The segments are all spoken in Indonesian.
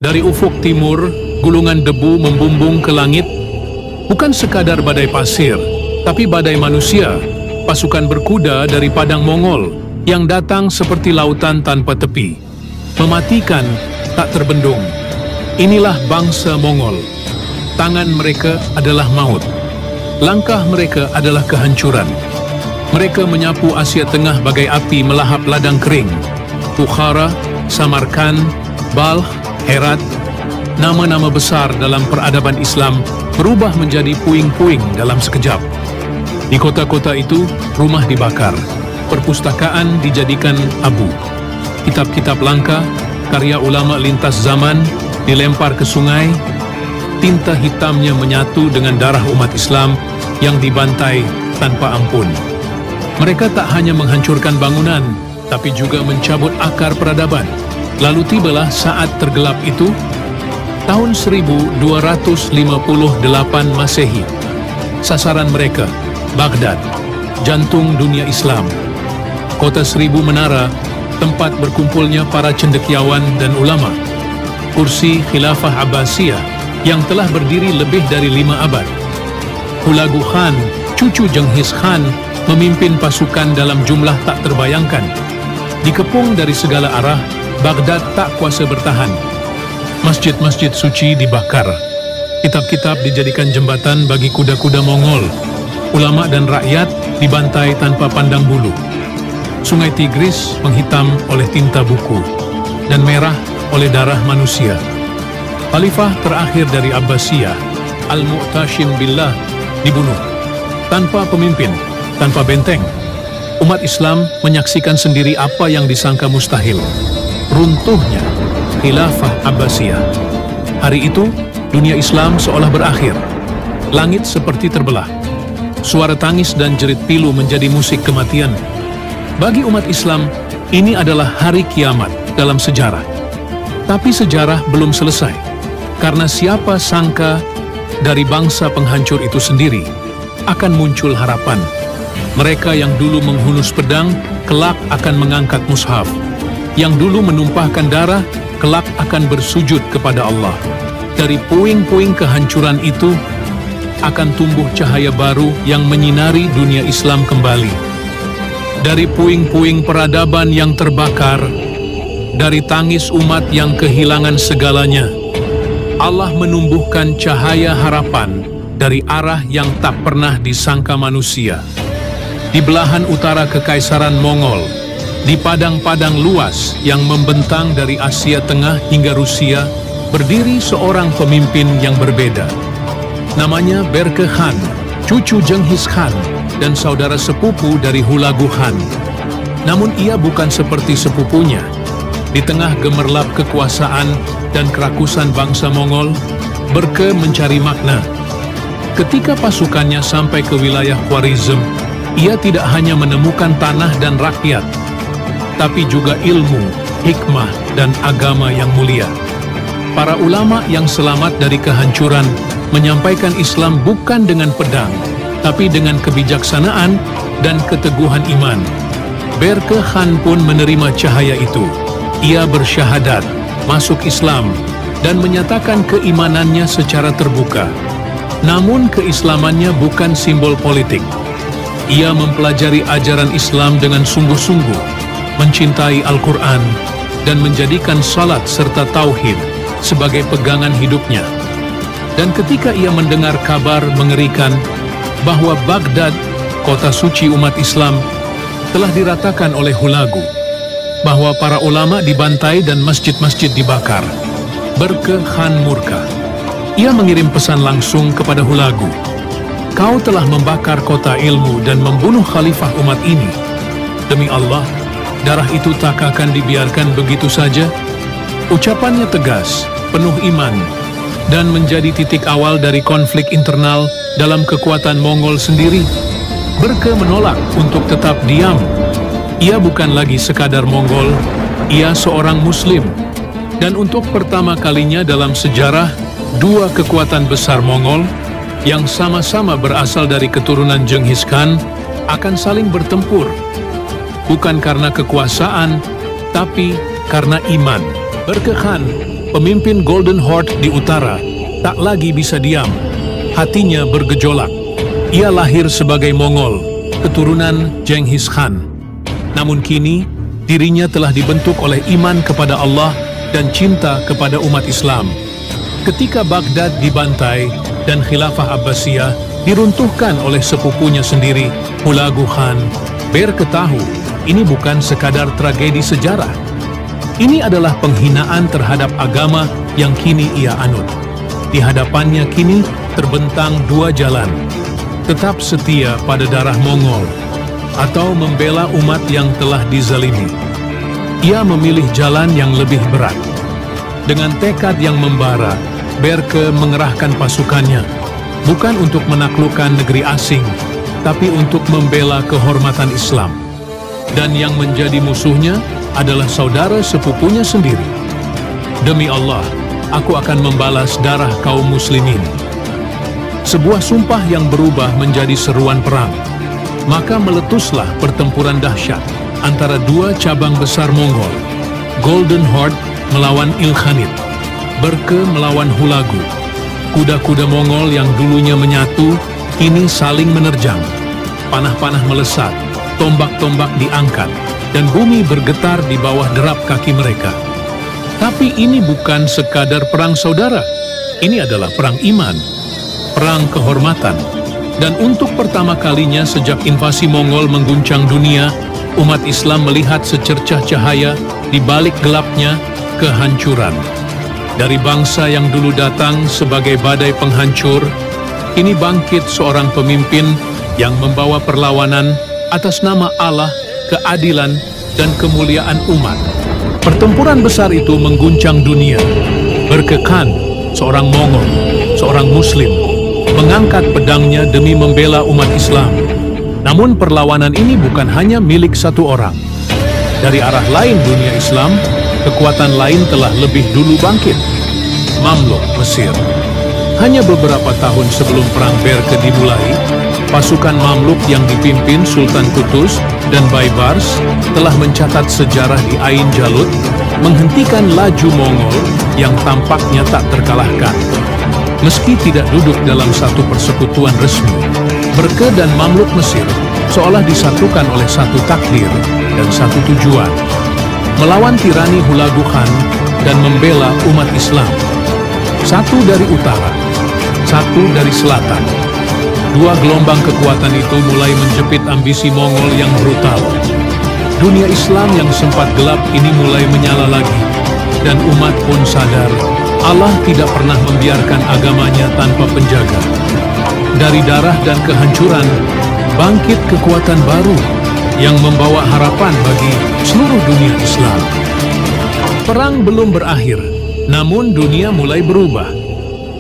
Dari ufuk timur, gulungan debu membumbung ke langit, bukan sekadar badai pasir, tapi badai manusia, pasukan berkuda dari padang Mongol yang datang seperti lautan tanpa tepi, mematikan, tak terbendung. Inilah bangsa Mongol. Tangan mereka adalah maut. Langkah mereka adalah kehancuran. Mereka menyapu Asia Tengah bagai api melahap ladang kering. Bukhara, Samarkand, Balkh, Herat, nama-nama besar dalam peradaban Islam berubah menjadi puing-puing dalam sekejap. Di kota-kota itu, rumah dibakar, perpustakaan dijadikan abu. Kitab-kitab langka, karya ulama lintas zaman, dilempar ke sungai. Tinta hitamnya menyatu dengan darah umat Islam yang dibantai tanpa ampun. Mereka tak hanya menghancurkan bangunan, tapi juga mencabut akar peradaban. Lalu tibalah saat tergelap itu, tahun 1258 Masehi. Sasaran mereka, Baghdad, jantung dunia Islam. Kota seribu menara, tempat berkumpulnya para cendekiawan dan ulama. Kursi Khilafah Abbasiyah yang telah berdiri lebih dari 5 abad. Hulagu Khan, cucu Jenghis Khan, memimpin pasukan dalam jumlah tak terbayangkan. Dikepung dari segala arah, Baghdad tak kuasa bertahan. Masjid-masjid suci dibakar. Kitab-kitab dijadikan jembatan bagi kuda-kuda Mongol. Ulama dan rakyat dibantai tanpa pandang bulu. Sungai Tigris menghitam oleh tinta buku dan merah oleh darah manusia. Khalifah terakhir dari Abbasiyah, Al-Mu'tasim Billah, dibunuh. Tanpa pemimpin, tanpa benteng, umat Islam menyaksikan sendiri apa yang disangka mustahil. Runtuhnya Khilafah Abbasiyah. Hari itu, dunia Islam seolah berakhir. Langit seperti terbelah. Suara tangis dan jerit pilu menjadi musik kematian. Bagi umat Islam, ini adalah hari kiamat dalam sejarah. Tapi sejarah belum selesai, karena siapa sangka dari bangsa penghancur itu sendiri akan muncul harapan. Mereka yang dulu menghunus pedang, kelak akan mengangkat mushaf. Yang dulu menumpahkan darah, kelak akan bersujud kepada Allah. Dari puing-puing kehancuran itu, akan tumbuh cahaya baru yang menyinari dunia Islam kembali. Dari puing-puing peradaban yang terbakar, dari tangis umat yang kehilangan segalanya, Allah menumbuhkan cahaya harapan dari arah yang tak pernah disangka manusia. Di belahan utara Kekaisaran Mongol, di padang-padang luas yang membentang dari Asia Tengah hingga Rusia, berdiri seorang pemimpin yang berbeda. Namanya Berke Khan, cucu Jenghis Khan dan saudara sepupu dari Hulagu Khan. Namun ia bukan seperti sepupunya. Di tengah gemerlap kekuasaan dan kerakusan bangsa Mongol, Berke mencari makna. Ketika pasukannya sampai ke wilayah Khwarizm, ia tidak hanya menemukan tanah dan rakyat, tapi juga ilmu, hikmah, dan agama yang mulia. Para ulama yang selamat dari kehancuran menyampaikan Islam bukan dengan pedang, tapi dengan kebijaksanaan dan keteguhan iman. Berke Khan pun menerima cahaya itu. Ia bersyahadat, masuk Islam, dan menyatakan keimanannya secara terbuka. Namun keislamannya bukan simbol politik. Ia mempelajari ajaran Islam dengan sungguh-sungguh, mencintai Al-Quran, dan menjadikan salat serta tauhid sebagai pegangan hidupnya. Dan ketika ia mendengar kabar mengerikan bahwa Baghdad, kota suci umat Islam, telah diratakan oleh Hulagu, bahwa para ulama dibantai dan masjid-masjid dibakar, Berke Khan murka. Ia mengirim pesan langsung kepada Hulagu. Kau telah membakar kota ilmu dan membunuh khalifah umat ini. Demi Allah, darah itu tak akan dibiarkan begitu saja. Ucapannya tegas, penuh iman, dan menjadi titik awal dari konflik internal dalam kekuatan Mongol sendiri. Berke menolak untuk tetap diam. Ia bukan lagi sekadar Mongol, ia seorang Muslim. Dan untuk pertama kalinya dalam sejarah, dua kekuatan besar Mongol yang sama-sama berasal dari keturunan Jenghis Khan akan saling bertempur. Bukan karena kekuasaan, tapi karena iman. Berke Khan pemimpin Golden Horde di utara, tak lagi bisa diam. Hatinya bergejolak. Ia lahir sebagai Mongol, keturunan Genghis Khan. Namun kini, dirinya telah dibentuk oleh iman kepada Allah dan cinta kepada umat Islam. Ketika Baghdad dibantai dan Khilafah Abbasiyah diruntuhkan oleh sepupunya sendiri, Hulagu Khan, Berke tahu ini bukan sekadar tragedi sejarah. Ini adalah penghinaan terhadap agama yang kini ia anut. Di hadapannya kini terbentang dua jalan: tetap setia pada darah Mongol atau membela umat yang telah dizalimi. Ia memilih jalan yang lebih berat. Dengan tekad yang membara, Berke mengerahkan pasukannya bukan untuk menaklukkan negeri asing, tapi untuk membela kehormatan Islam. Dan yang menjadi musuhnya adalah saudara sepupunya sendiri. Demi Allah, aku akan membalas darah kaum muslimin. Sebuah sumpah yang berubah menjadi seruan perang. Maka meletuslah pertempuran dahsyat antara dua cabang besar Mongol, Golden Horde melawan Ilkhanid, Berke melawan Hulagu. Kuda-kuda Mongol yang dulunya menyatu, kini saling menerjang. Panah-panah melesat, tombak-tombak diangkat, dan bumi bergetar di bawah derap kaki mereka. Tapi ini bukan sekadar perang saudara. Ini adalah perang iman, perang kehormatan. Dan untuk pertama kalinya sejak invasi Mongol mengguncang dunia, umat Islam melihat secercah cahaya di balik gelapnya kehancuran. Dari bangsa yang dulu datang sebagai badai penghancur, kini bangkit seorang pemimpin yang membawa perlawanan atas nama Allah, keadilan, dan kemuliaan umat. Pertempuran besar itu mengguncang dunia. Berke Khan, seorang Mongol, seorang Muslim, mengangkat pedangnya demi membela umat Islam. Namun perlawanan ini bukan hanya milik satu orang. Dari arah lain dunia Islam, kekuatan lain telah lebih dulu bangkit. Mamluk Mesir. Hanya beberapa tahun sebelum perang Berke dimulai, pasukan Mamluk yang dipimpin Sultan Qutuz dan Baybars telah mencatat sejarah di Ain Jalut, menghentikan laju Mongol yang tampaknya tak terkalahkan. Meski tidak duduk dalam satu persekutuan resmi, Berke dan Mamluk Mesir seolah disatukan oleh satu takdir dan satu tujuan: melawan tirani Hulagu Khan dan membela umat Islam. Satu dari utara, satu dari selatan. Dua gelombang kekuatan itu mulai menjepit ambisi Mongol yang brutal. Dunia Islam yang sempat gelap ini mulai menyala lagi, dan umat pun sadar Allah tidak pernah membiarkan agamanya tanpa penjaga. Dari darah dan kehancuran, bangkit kekuatan baru yang membawa harapan bagi seluruh dunia Islam. Perang belum berakhir, namun dunia mulai berubah.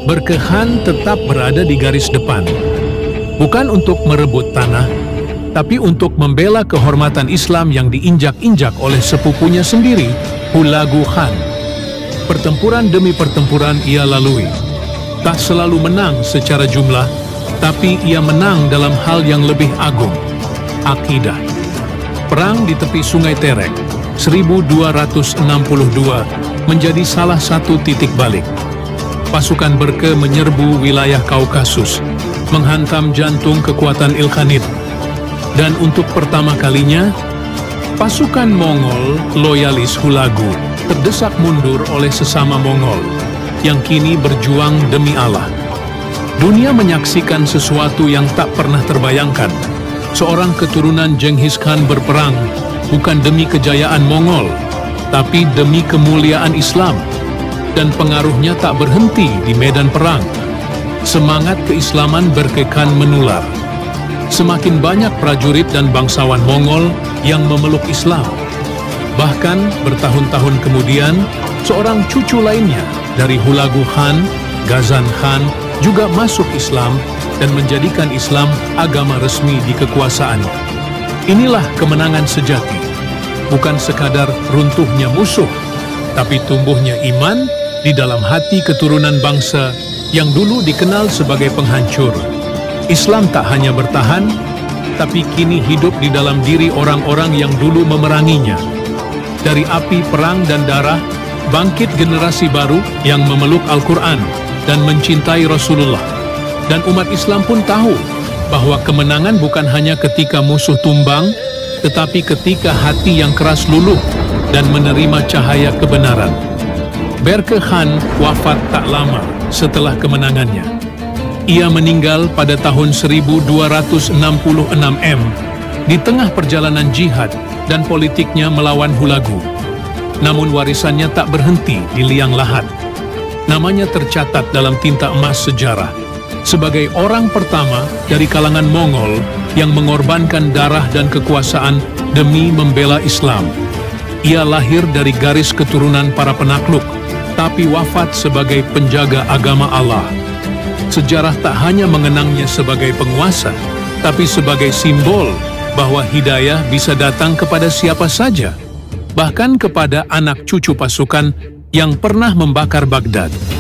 Berke Khan tetap berada di garis depan. Bukan untuk merebut tanah, tapi untuk membela kehormatan Islam yang diinjak-injak oleh sepupunya sendiri, Hulagu Khan. Pertempuran demi pertempuran ia lalui. Tak selalu menang secara jumlah, tapi ia menang dalam hal yang lebih agung: akidah. Perang di tepi Sungai Terek 1262 menjadi salah satu titik balik. Pasukan Berke menyerbu wilayah Kaukasus, menghantam jantung kekuatan Ilkhanid. Dan untuk pertama kalinya, pasukan Mongol loyalis Hulagu terdesak mundur oleh sesama Mongol yang kini berjuang demi Allah. Dunia menyaksikan sesuatu yang tak pernah terbayangkan. Seorang keturunan Genghis Khan berperang bukan demi kejayaan Mongol, tapi demi kemuliaan Islam. Dan pengaruhnya tak berhenti di medan perang. Semangat keislaman Berke Khan menular. Semakin banyak prajurit dan bangsawan Mongol yang memeluk Islam. Bahkan bertahun-tahun kemudian, seorang cucu lainnya dari Hulagu Khan, Ghazan Khan, juga masuk Islam dan menjadikan Islam agama resmi di kekuasaannya. Inilah kemenangan sejati. Bukan sekadar runtuhnya musuh, tapi tumbuhnya iman di dalam hati keturunan bangsa yang dulu dikenal sebagai penghancur. Islam tak hanya bertahan, tapi kini hidup di dalam diri orang-orang yang dulu memeranginya. Dari api perang dan darah, Bangkit generasi baru yang memeluk Al-Quran dan mencintai Rasulullah. Dan umat Islam pun tahu bahwa kemenangan bukan hanya ketika musuh tumbang, tetapi ketika hati yang keras luluh dan menerima cahaya kebenaran. Berke Khan wafat tak lama setelah kemenangannya. Ia meninggal pada tahun 1266 M di tengah perjalanan jihad dan politiknya melawan Hulagu. Namun warisannya tak berhenti di liang lahat. Namanya tercatat dalam tinta emas sejarah sebagai orang pertama dari kalangan Mongol yang mengorbankan darah dan kekuasaan demi membela Islam. Ia lahir dari garis keturunan para penakluk, tapi wafat sebagai penjaga agama Allah. Sejarah tak hanya mengenangnya sebagai penguasa, tapi sebagai simbol bahwa hidayah bisa datang kepada siapa saja, bahkan kepada anak cucu pasukan yang pernah membakar Baghdad.